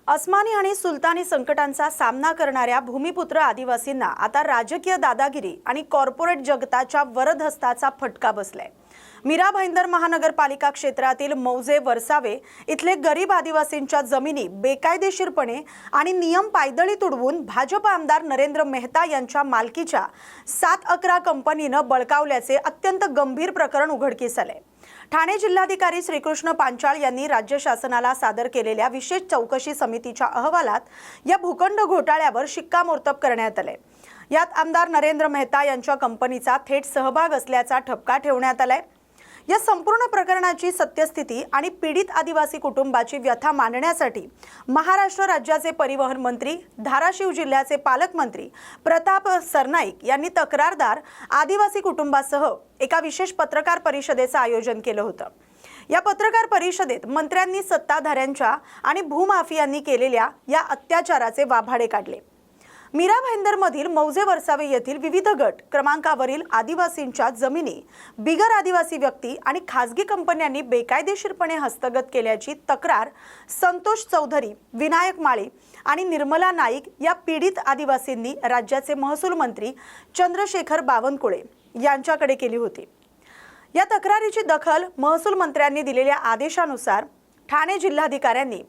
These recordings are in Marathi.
अस्मानी आणि सुलतानी संकटांचा सामना करणाऱ्या भूमिपुत्र आदिवासींना आता राजकीय दादागिरी आणि कॉर्पोरेट जगताच्या वरदहस्ताचा फटका बसलाय। मीरा भाईंदर महानगरपालिका क्षेत्रातील मौजे वरसावे इथले गरीब आदिवासींच्या जमिनी बेकायदेशीरपणे आणि नियम पायदळी तुडवून भाजप आमदार नरेंद्र मेहता यांच्या मालकीच्या 7-11 कंपनीनं बळकावल्याचे अत्यंत गंभीर प्रकरण उघडकीस आले। ठाणे जिल्हाधिकारी श्रीकृष्ण पांचाळ यांनी राज्य शासनाला सादर केलेल्या विशेष चौकशी समितीच्या अहवालात या भूखंड घोटाळ्यावर शिक्कामोर्तब करण्यात आले। यात आमदार नरेंद्र मेहता यांच्या कंपनीचा थेट सहभाग असल्याचा ठपका ठेवण्यात आलाय। या संपूर्ण प्रकरणाची सत्यस्थिती आणि पीडित आदिवासी कुटुंबाची व्यथा मांडण्यासाठी महाराष्ट्र राज्याचे परिवहन मंत्री, धाराशिव जिल्ह्याचे पालकमंत्री प्रताप सरनाईक यांनी तक्रारदार आदिवासी कुटुंबासह एका विशेष पत्रकार परिषदेचं आयोजन केलं होतं। या पत्रकार परिषदेत मंत्र्यांनी सत्ताधाऱ्यांच्या आणि भूमाफियांनी केलेल्या या अत्याचाराचे वाभाडे काढले। मीरा भाईंदरमधील मौजे वरसावे येथील विविध गट क्रमांकावरील आदिवासींच्या जमिनी बिगर आदिवासी व्यक्ती आणि खासगी कंपन्यांनी बेकायदेशीरपणे हस्तगत केल्याची तक्रार संतोष चौधरी, विनायक माळी आणि निर्मला नाईक या पीडित आदिवासींनी राज्याचे महसूल मंत्री चंद्रशेखर बावनकुळे यांच्याकडे केली होती। या तक्रारीची दखल महसूल मंत्र्यांनी दिलेल्या आदेशानुसार ठाणे जिल्हाधिकाऱ्यांनी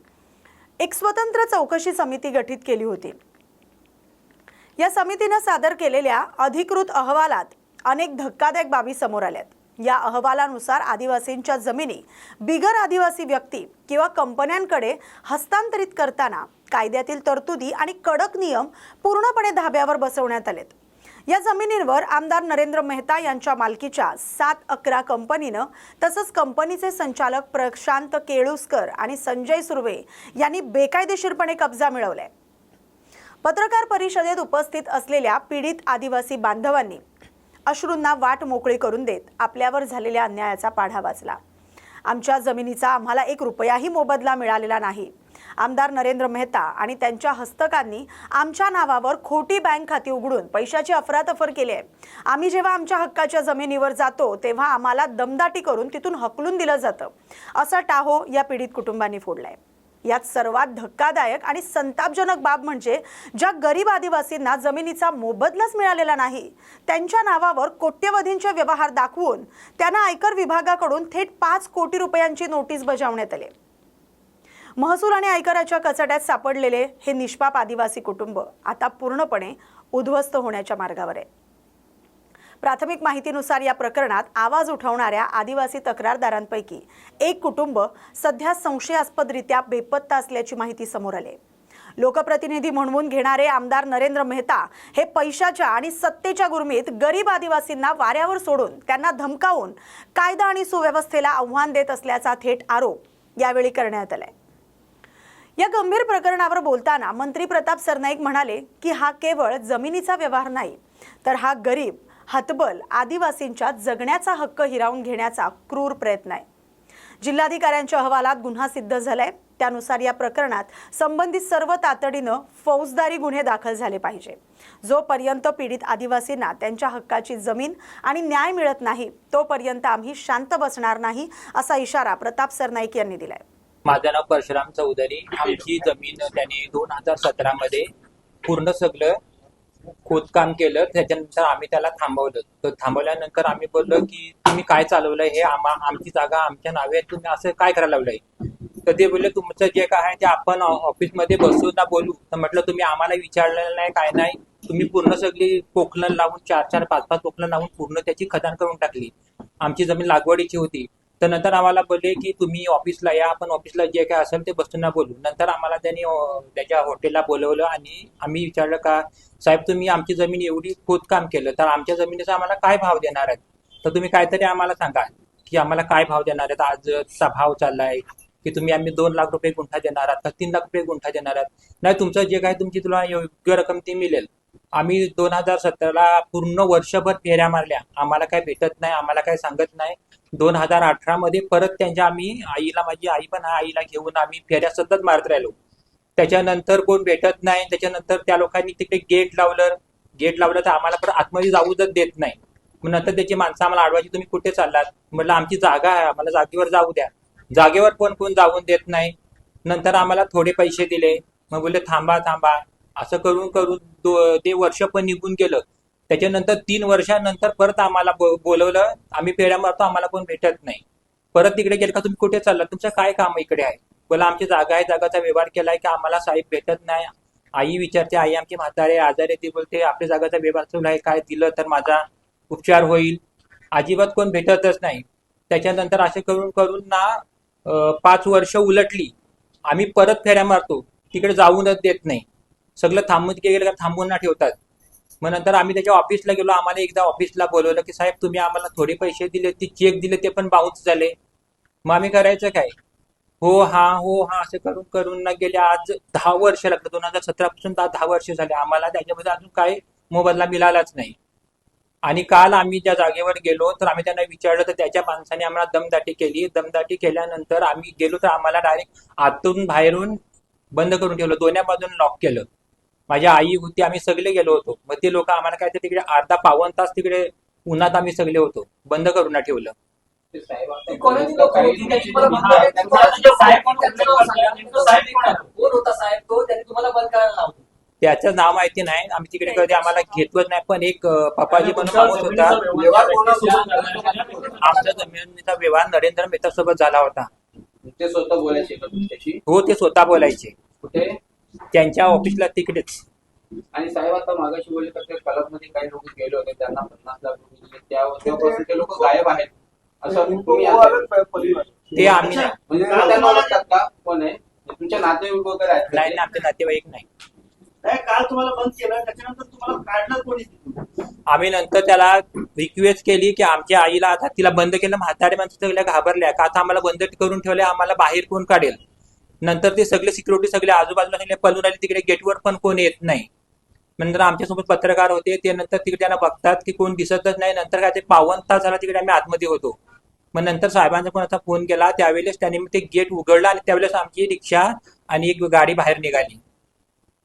एक स्वतंत्र चौकशी समिती गठीत केली होती। या समितीने सादर केलेल्या अधिकृत अहवालात अनेक धक्कादायक बाबी समोर आल्यात। या अहवालानुसार आदिवासींच्या जमिनी बिगर आदिवासी व्यक्ती किंवा कंपन्यांकडे हस्तांतरित करताना कायद्यातील तरतुदी आणि कडक नियम पूर्णपणे धाब्यावर बसवण्यात आलेत। या जमिनींवर आमदार नरेंद्र मेहता यांच्या मालकीच्या 7-11 कंपनीनं तसंच कंपनीचे संचालक प्रशांत केळुस्कर आणि संजय सुर्वे यांनी बेकायदेशीरपणे कब्जा मिळवलाय। पत्रकार परिषदेत उपस्थित असलेल्या पीडित आदिवासी बांधवांनी अश्रूंना वाट मोकळी करून देत आपल्यावर झालेल्या अन्यायाचा पाढा वाचला। आमच्या जमिनीचा आम्हाला 1 रुपयाही मोबदला मिळालेला नाही। आमदार नरेंद्र मेहता आणि त्यांच्या हस्तकांनी आमच्या नावावर खोटी बँक खाती उघडून पैशाची अफरातफर केली आहे। आम्ही जेव्हा आमच्या हक्काच्या जमिनीवर जातो तेव्हा आम्हाला दमदाटी करून तिथून हकलून दिलं जातं, असा टाहो या पीडित कुटुंबांनी फोडलाय। यात सर्वात धक्कादायक आणि संतापजनक बाब म्हणजे ज्या गरीब आदिवासींना जमिनीचा मोबदलाच मिळालेला नाही त्यांच्या नावावर कोट्यवधींचे व्यवहार दाखवून त्यांना आयकर विभागाकडून थेट 5 कोटी रुपयांची नोटीस बजावण्यात आली। महसूल आणि आयकराच्या कचाट्यात सापडलेले हे निष्पाप आदिवासी कुटुंब आता पूर्णपणे उद्ध्वस्त होण्याच्या मार्गावर आहे। प्राथमिक माहितीनुसार या प्रकरणात आवाज उठवणाऱ्या आदिवासी तक्रारदारांपैकी एक कुटुंब सध्या संशयास्पदरित्या बेपत्ता असल्याची माहिती समोर आली। लोकप्रतिनिधी म्हणून घेणारे आमदार नरेंद्र मेहता हे पैशाच्या आणि सत्तेच्या गुरमीत गरीब आदिवासींना वाऱ्यावर सोडून त्यांना धमकावून कायदा आणि सुव्यवस्थेला आव्हान देत असल्याचा थेट आरोप यावेळी करण्यात आलाय। या गंभीर प्रकरणावर बोलताना मंत्री प्रताप सरनाईक म्हणाले की हा केवळ जमिनीचा व्यवहार नाही, तर हा गरीब हतबल आदिवासींच्या जगण्याचा हक्क हिरावून घेण्याचा क्रूर प्रयत्न आहे। जिल्हाधिकाऱ्यांच्या अहवालात गुन्हा सिद्ध झालाय। त्यानुसार या प्रकरणात संबंधित सर्व तातडीनं फौजदारी गुन्हे दाखल झाले पाहिजे। जोपर्यंत पीडित आदिवासींना त्यांच्या हक्काची जमीन आणि न्याय मिळत नाही तोपर्यंत आम्ही शांत बसणार नाही, असा इशारा प्रताप सरनाईक यांनी दिलाय। माझं नाव परशुराम चौधरी। आमची जमीन त्यांनी 2017 मध्ये पूर्ण सगळं खोदकाम केलं। त्याच्यानंतर आम्ही त्याला थांबवलं। तर थांबवल्यानंतर आम्ही बोललो की तुम्ही काय चालवलंय, हे आमची जागा आमच्या नावे, तुम्ही असं काय करायला लावलंय? तर ते बोलले तुमचं जे काय आहे ते आपण ऑफिसमध्ये बसू ना बोलू। तर म्हटलं तुम्ही आम्हाला विचारलेलं नाही, काय नाही, तुम्ही पूर्ण सगळी पोखलन लावून 4-4, 5-5 पोखलन लावून पूर्ण त्याची खदान करून टाकली। आमची जमीन लागवडीची होती। तर नंतर आम्हाला बोलले की तुम्ही ऑफिसला या, आपण ऑफिसला जे काय असेल ते बसून ना बोलू। नंतर आम्हाला त्यांनी त्याच्या हॉटेलला बोलवलं आणि आम्ही विचारलं का साहेब तुम्ही आमची जमीन एवढी खोदकाम केलं तर आमच्या जमिनीचा आम्हाला काय भाव देणार आहेत? तर तुम्ही काहीतरी आम्हाला सांगा की आम्हाला काय भाव देणार आहेत। आजचा भाव चाललाय की आम्ही 2 लाख रुपये गुंठा देणार आहात का 3 लाख रुपये गुंठा देणार आहात? नाही, तुमचं जे काय तुमची तुला योग्य रक्कम ती मिळेल। आम्ही 2017ला पूर्ण वर्षभर फेऱ्या मारल्या, आम्हाला काय भेटत नाही, आम्हाला काय सांगत नाही। 2018 मध्ये परत त्यांच्या आम्ही आईला, माझी आई पण आईला घेऊन आम्ही फेऱ्या सतत मारत राहिलो। त्याच्यानंतर कोण भेटत नाही। त्याच्यानंतर त्या लोकांनी तिकडे गेट लावलं तर आम्हाला परत आतमध्ये जाऊच देत नाही। मग नंतर त्याची माणसं आम्हाला अडवायची, तुम्ही कुठे चाललात? म्हटलं आमची जागा आहे, आम्हाला जागेवर जाऊ द्या। जागेवर पण कोण जाऊन देत नाही। नंतर आम्हाला थोडे पैसे दिले, मग बोलले थांबा थांबा, असं करून करून ते वर्ष पण निघून गेलं. त्याच्यानंतर 3 वर्षानंतर परत आम्हाला बोलवलं, आम्ही फेऱ्या मारतो, आम्हाला कोण भेटत नाही. परत तिकडे गेलं का तुम्ही कुठे चालला, तुमचं काय काम इकडे आहे? बोला आमची जागा आहे, जागाचा व्यवहार केलाय की आम्हाला साहेब भेटत नाही. आई विचारते, आई आमची म्हातारे आजारी आहे, ती बोलते आपल्या जागाचा व्यवहार चालू आहे, काय दिलं तर माझा उपचार होईल. अजिबात कोण भेटतच नाही. त्याच्यानंतर असे करून करून ना 5 वर्ष उलटली. आम्ही परत फेऱ्या मारतो, तिकडे जाऊनच देत नाही. सगळं थांबून गेलं का थांबून ना ठेवतात. मग नंतर आम्ही त्याच्या ऑफिसला गेलो, आम्हाला एकदा ऑफिसला बोलवलं की साहेब तुम्ही आम्हाला थोडे पैसे दिले, ते चेक दिले ते पण बाउन्स झाले. मग आम्ही करायचं काय? हो हा असं करून करून ना गेले आज 10 वर्ष लागलं. 2017 पासून 10 वर्ष झाले आम्हाला त्याच्यामध्ये अजून काही मोबदला मिळालाच नाही. आणि काल आम्ही ज्या जागेवर गेलो तर आम्ही त्यांना विचारलं तर त्याच्या माणसाने आम्हाला दमदाटी केली. दमदाटी केल्यानंतर आम्ही गेलो तर आम्हाला डायरेक्ट आतून बाहेरून बंद करून ठेवलं, दोन्ही बाजून लॉक केलं. माझी आई होती, आम्ही सगळे गेलो होतो. मग ते लोक आम्हाला काय ते तिकडे अर्धा पाऊण तास तिकडे उन्हात आम्ही सगळे होतो, बंद करून ठेवलं. कोण होता साहेब तो, त्यांनी तुम्हाला बंद करायला लावलं? त्याचं नाव माहिती नाही, आम्ही तिकडे कधी आम्हाला घेतलंच नाही. पण एक पप्पाजी म्हणून माणूस होता, आमच्या जमिनीचा व्यवहार नरेंद्र मेहता सोबत झाला होता. ते स्वतः बोलायचे का तुमच्याशी? हो, ते स्वतः बोलायचे कुठे? त्यांच्या ऑफिसला तिकडेच. आणि साहेब आता मागाशी बोलले तर ते क्लब मध्ये काही लोक गेले होते, त्यांना 50 लाख रुपये दिले, तेव्हापासून ते लोक गायब आहेत असं तुम्ही ते आम्ही नाही. म्हणजे त्यांना ओळखतात का? कोण आहे? तुमचे नातेवाईक वगैरे आहेत का नाही ते? ना, आमचे नातेवाईक नाही. काल तुम्हाला बंद केलं, त्याच्यानंतर तुम्हाला काढलं कोणी तिथून? आम्ही नंतर त्याला रिक्वेस्ट केली की आमच्या आईला आता तिला बंद केलं. म्हातारे माणसं सगळ्या घाबरल्या का आता आम्हाला बंद करून ठेवले, आम्हाला बाहेर कोण काढेल. नंतर ते सगळे सिक्युरिटी सगळे आजूबाजूला सगळे पळून आले, तिकडे गेटवर पण कोण येत नाही. नंतर आमच्यासोबत पत्रकार होते, ते नंतर तिकडे त्यांना बघतात की कोण दिसतच नाही. नंतर काय ते पाऊण तास झाला तिकडे आम्ही आतमध्ये होतो. मग नंतर साहेबांचा कोणाचा फोन केला, त्यावेळेस त्यांनी ते गेट उघडलं आणि त्यावेळेस आमची रिक्षा आणि एक गाडी बाहेर निघाली.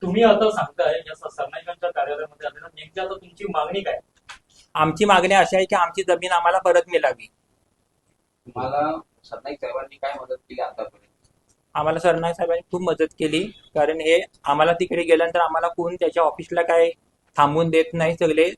तुम्ही आता सांगताय या सरनाईकांच्या कार्यालयामध्ये आलेला, नेमकी आता तुमची मागणी काय? आमची मागणी अशी आहे की आमची जमीन आम्हाला परत मिळावी. मला सरनाईक साहेबांनी काय मदत केली आतापर्यंत? आम्हाला सरनाईक साहेबांनी खूप मदत केली, कारण हे आम्हाला तिकडे गेल्यानंतर आम्हाला कोण त्याच्या ऑफिसला काय थांबून देत नाही. सगळे